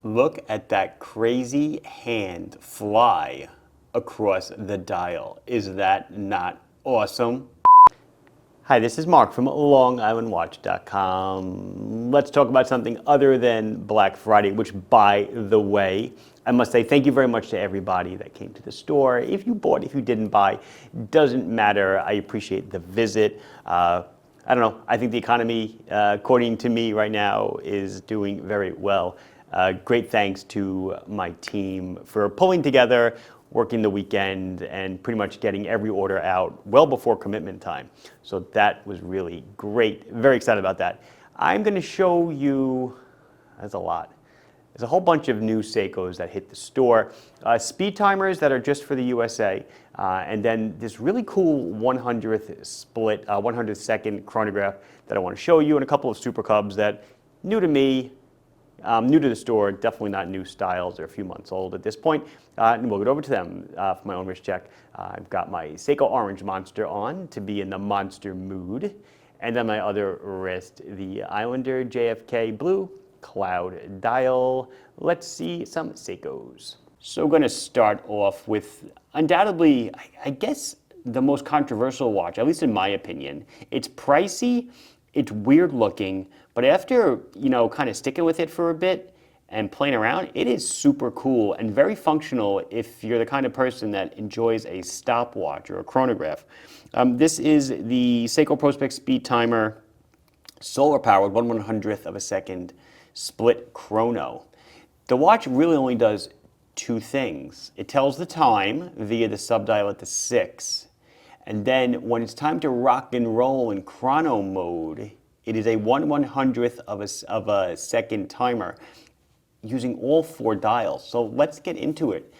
Look at that crazy hand fly across the dial. Is that not awesome? Hi, this is Mark from LongIslandWatch.com. Let's talk about something other than Black Friday, which, by the way, I must say thank you very much to everybody that came to the store. If you bought, if you didn't buy, doesn't matter. I appreciate the visit. I don't know. I think the economy, according to me right now, is doing very well. Great thanks to my team for pulling together, working the weekend, and pretty much getting every order out well before commitment time. So that was really great. Very excited about that. I'm going to show you, that's a lot. There's a whole bunch of new Seikos that hit the store. Speedtimers that are just for the USA, and then this really cool 100th split, 100th second chronograph that I want to show you, and a couple of Super Cubs that, new to me, new to the store, definitely not new styles. They're a few months old at this point. And we'll get over to them for my own wrist check. I've got my Seiko Orange Monster on to be in the monster mood. And then my other wrist, the Islander JFK Blue Cloud Dial. Let's see some Seikos. So we're going to start off with undoubtedly, I guess, the most controversial watch, at least in my opinion. It's pricey, it's weird looking, but after, kind of sticking with it for a bit and playing around, it is super cool and very functional if you're the kind of person that enjoys a stopwatch or a chronograph. This is the Seiko Prospect Speedtimer solar-powered 1/100th of a second split chrono. The watch really only does two things. It tells the time via the subdial at the 6. And then when it's time to rock and roll in chrono mode, it is a 1/100th of a second timer using all 4 dials. So let's get into it.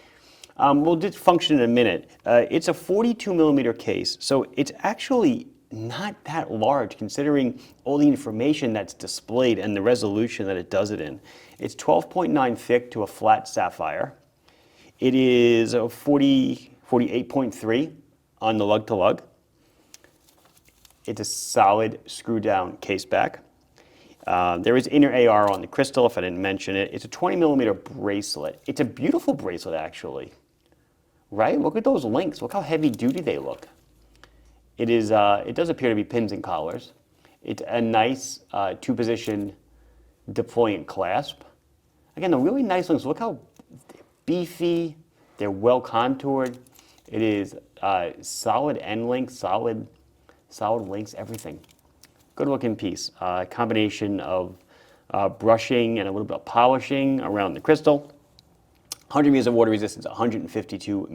We'll just function in a minute. It's a 42 millimeter case, so it's actually not that large considering all the information that's displayed and the resolution that it does it in. It's 12.9 thick to a flat sapphire. It is a 48.3 on the lug-to-lug. It's a solid screw-down case back. There is inner AR on the crystal, if I didn't mention it. It's a 20 millimeter bracelet. It's a beautiful bracelet, actually. Right? Look at those links. Look how heavy-duty they look. It is. It does appear to be pins and collars. It's a nice 2-position deployant clasp. Again, the really nice links. Look how beefy. They're well contoured. It is solid end links, solid links, everything. Good looking piece. Combination of brushing and a little bit of polishing around the crystal. 100 meters of water resistance, 152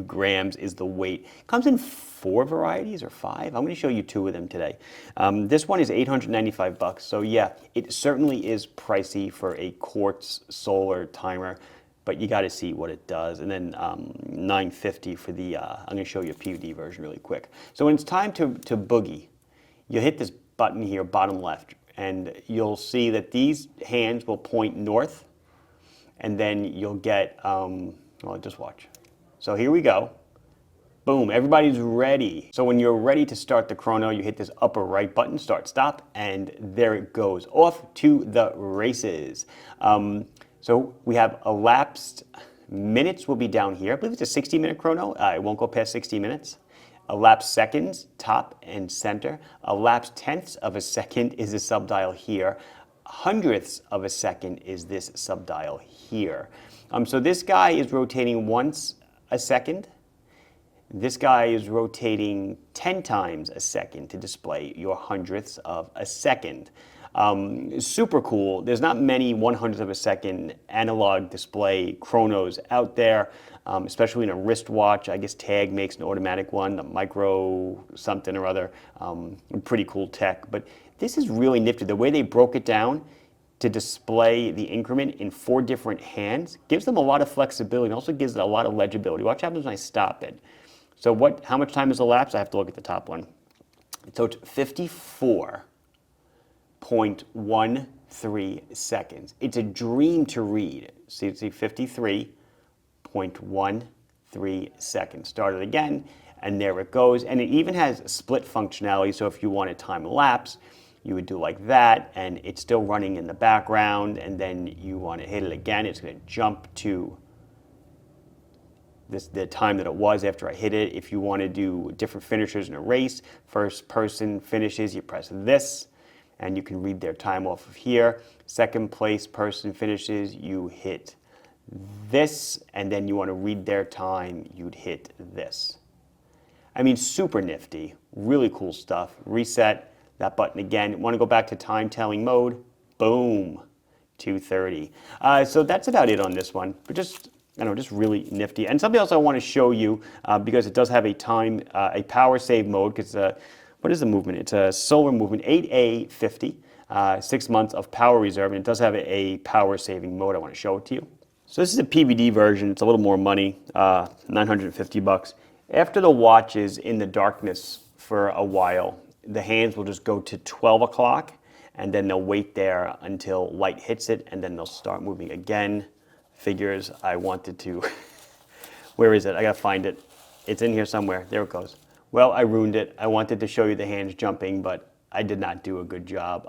grams is the weight. Comes in 4 varieties or 5. I'm going to show you 2 of them today. This one is $895, so yeah, it certainly is pricey for a quartz solar timer, but you got to see what it does. And then $950 for the, I'm going to show you a PUD version really quick. So when it's time to boogie, you hit this button here, bottom left, and you'll see that these hands will point north, and then you'll get, well, just watch. So here we go. Boom, everybody's ready. So when you're ready to start the chrono, you hit this upper right button, start, stop, and there it goes. Off to the races. So we have elapsed minutes will be down here. I believe it's a 60-minute chrono. It won't go past 60 minutes. Elapsed seconds, top and center. Elapsed tenths of a second is the subdial here. Hundredths of a second is this subdial here. So this guy is rotating once a second. This guy is rotating 10 times a second to display your hundredths of a second. Super cool. There's not many 100th of a second analog display chronos out there, especially in a wristwatch. I guess Tag makes an automatic one, the micro something or other. Pretty cool tech. But this is really nifty. The way they broke it down to display the increment in 4 different hands gives them a lot of flexibility and also gives it a lot of legibility. Watch what happens when I stop it. So how much time has elapsed? I have to look at the top one. So it's 54.13 seconds. It's a dream to read. See 53.13 seconds. Start it again, and there it goes. And it even has split functionality, so if you want a time lapse, you would do like that, and it's still running in the background, and then you want to hit it again. It's going to jump to the time that it was after I hit it. If you want to do different finishers in a race, first person finishes, you press this, and you can read their time off of here. Second place person finishes, you hit this, and then you want to read their time, you'd hit this. I mean, super nifty, really cool stuff. Reset that button again. Want to go back to time telling mode? Boom, 2:30. So that's about it on this one, but just really nifty. And something else I want to show you, because it does have a power save mode, because what is the movement? It's a solar movement, 8A50, 6 months of power reserve, and it does have a power saving mode. I want to show it to you. So this is a PVD version. It's a little more money, $950. After the watch is in the darkness for a while, the hands will just go to 12 o'clock, and then they'll wait there until light hits it, and then they'll start moving again. Figures I wanted to, where is it? I gotta find it. It's in here somewhere. There it goes. Well, I ruined it. I wanted to show you the hands jumping, but I did not do a good job.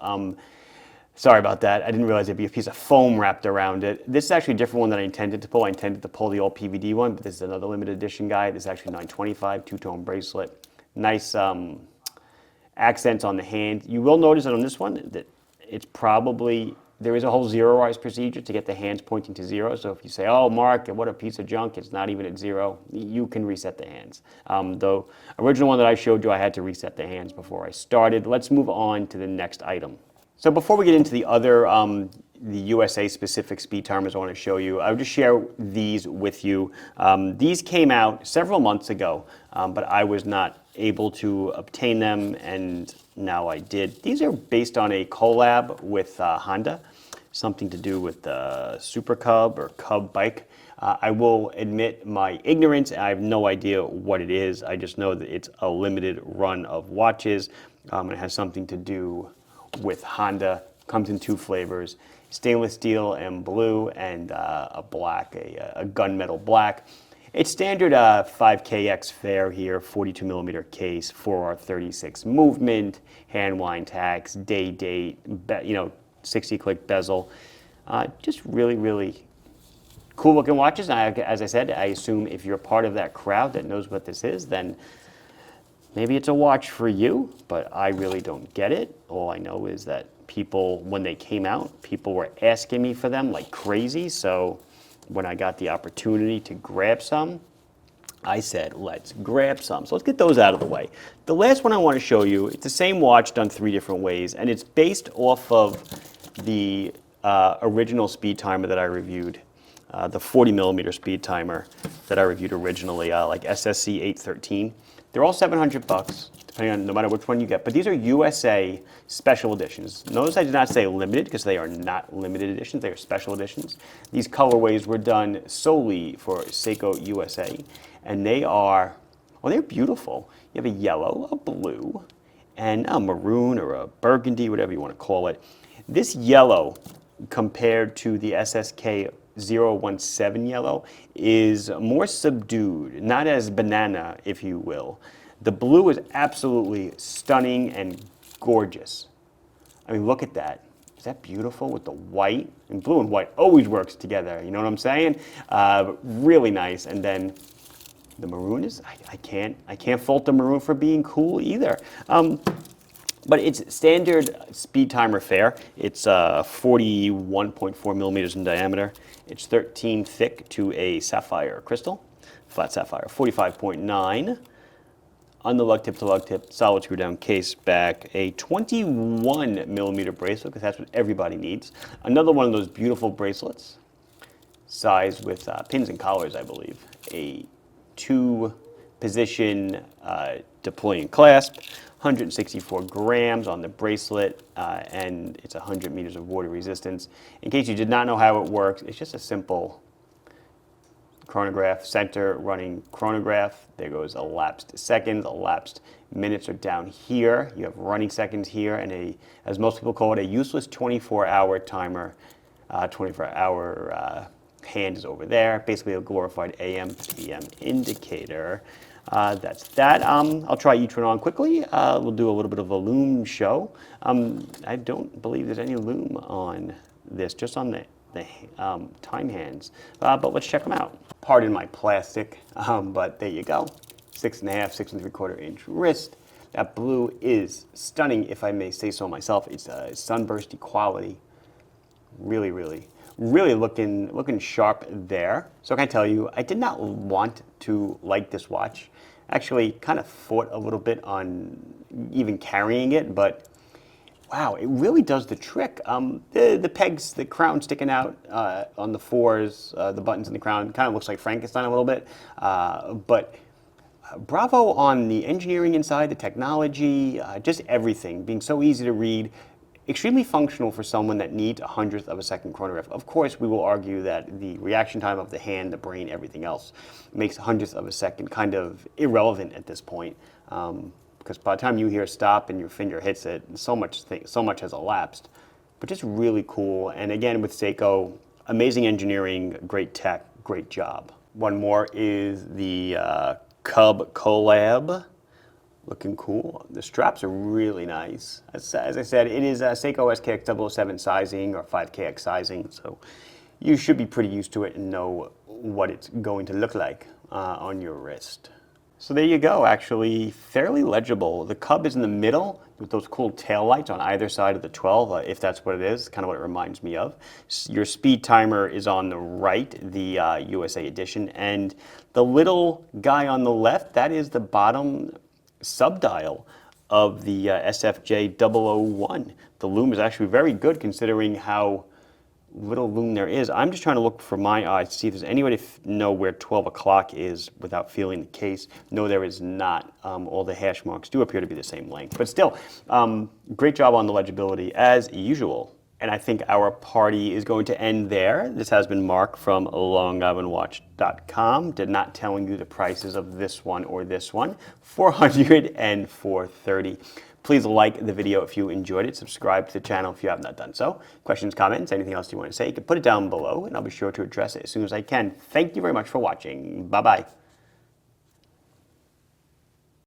Sorry about that. I didn't realize there'd be a piece of foam wrapped around it. This is actually a different one than I intended to pull. I intended to pull the old PVD one, but this is another limited edition guy. This is actually $925, two-tone bracelet. Nice accents on the hand. You will notice that on this one that it's probably, there is a whole zeroized procedure to get the hands pointing to zero. So if you say, oh, Mark, what a piece of junk, it's not even at zero, you can reset the hands. The original one that I showed you, I had to reset the hands before I started. Let's move on to the next item. So before we get into the other, the USA specific speed timers I want to show you, I would just share these with you. These came out several months ago, but I was not able to obtain them, and now I did. These are based on a collab with Honda, something to do with the Super Cub or Cub bike. I will admit my ignorance. I have no idea what it is. I just know that it's a limited run of watches. It has something to do with Honda. Comes in two flavors, stainless steel and blue, and a black, a gunmetal black. It's standard 5KX fair here, 42 millimeter case, 4R36 movement, hand wind tax, day date, 60 click bezel. Just really, really cool looking watches. As I said, I assume if you're part of that crowd that knows what this is, then maybe it's a watch for you, but I really don't get it. All I know is that people, when they came out, people were asking me for them like crazy. So when I got the opportunity to grab some, I said, let's grab some. So let's get those out of the way. The last one I want to show you, it's the same watch done 3 different ways, and it's based off of the original speed timer that I reviewed, the 40 millimeter speed timer that I reviewed originally, like SSC 813. They're all $700, depending on no matter which one you get. But these are USA special editions. Notice I did not say limited, because they are not limited editions. They are special editions. These colorways were done solely for Seiko USA, and they are, well, they're beautiful. You have a yellow, a blue, and a maroon or a burgundy, whatever you want to call it. This yellow, compared to the SSK 017 yellow, is more subdued, not as banana, if you will. The blue is absolutely stunning and gorgeous. I mean, look at that. Is that beautiful with the white? And blue and white always works together, you know what I'm saying? Really nice. And then the maroon is, I can't fault the maroon for being cool either. But it's standard speed timer fair. It's 41.4 millimeters in diameter. It's 13 thick to a sapphire crystal, flat sapphire, 45.9. On the lug tip to lug tip, solid screw down case back, a 21 millimeter bracelet, because that's what everybody needs. Another one of those beautiful bracelets, size with pins and collars, I believe. A 2-position deploying clasp, 164 grams on the bracelet, and it's 100 meters of water resistance. In case you did not know how it works, it's just a simple chronograph, center running chronograph. There goes elapsed seconds, elapsed minutes are down here. You have running seconds here, and as most people call it, a useless 24-hour timer. 24-hour hand is over there. Basically a glorified AM/PM indicator. That's that. I'll try each one on quickly. We'll do a little bit of a loom show. I don't believe there's any loom on this, just on the time hands. But let's check them out. Pardon my plastic, but there you go. 6.5, 6 3/4 inch wrist. That blue is stunning, if I may say so myself. It's sunbursty quality. Really, really, really looking sharp there. So can I tell you, I did not want to like this watch. Actually, kind of fought a little bit on even carrying it, but wow, it really does the trick. The pegs, the crown sticking out on the fours, the buttons in the crown, kind of looks like Frankenstein a little bit, but bravo on the engineering inside, the technology, just everything, being so easy to read, extremely functional for someone that needs a 100th of a second chronograph. Of course, we will argue that the reaction time of the hand, the brain, everything else makes a 100th of a second kind of irrelevant at this point, because by the time you hear stop and your finger hits it, so much has elapsed. But just really cool, and again with Seiko, amazing engineering, great tech, great job. One more is the Cub collab, looking cool. The straps are really nice. As I said, it is Seiko SKX 007 sizing or 5KX sizing, so you should be pretty used to it and know what it's going to look like on your wrist. So there you go, actually fairly legible. The Cub is in the middle with those cool tail lights on either side of the 12, if that's what it is, kind of what it reminds me of. Your Speedtimer is on the right, the USA edition, and the little guy on the left, that is the bottom subdial of the SFJ 001. The loom is actually very good considering how little loom there is. I'm just trying to look for my eyes to see if there's any way to know where 12 o'clock is without feeling the case. No, there is not. All the hash marks do appear to be the same length. But still, great job on the legibility as usual. And I think our party is going to end there. This has been Mark from longislandwatch.com. Did not telling you the prices of this one or this one. $400 and $430. Please like the video if you enjoyed it. Subscribe to the channel if you have not done so. Questions, comments, anything else you want to say, you can put it down below and I'll be sure to address it as soon as I can. Thank you very much for watching. Bye-bye.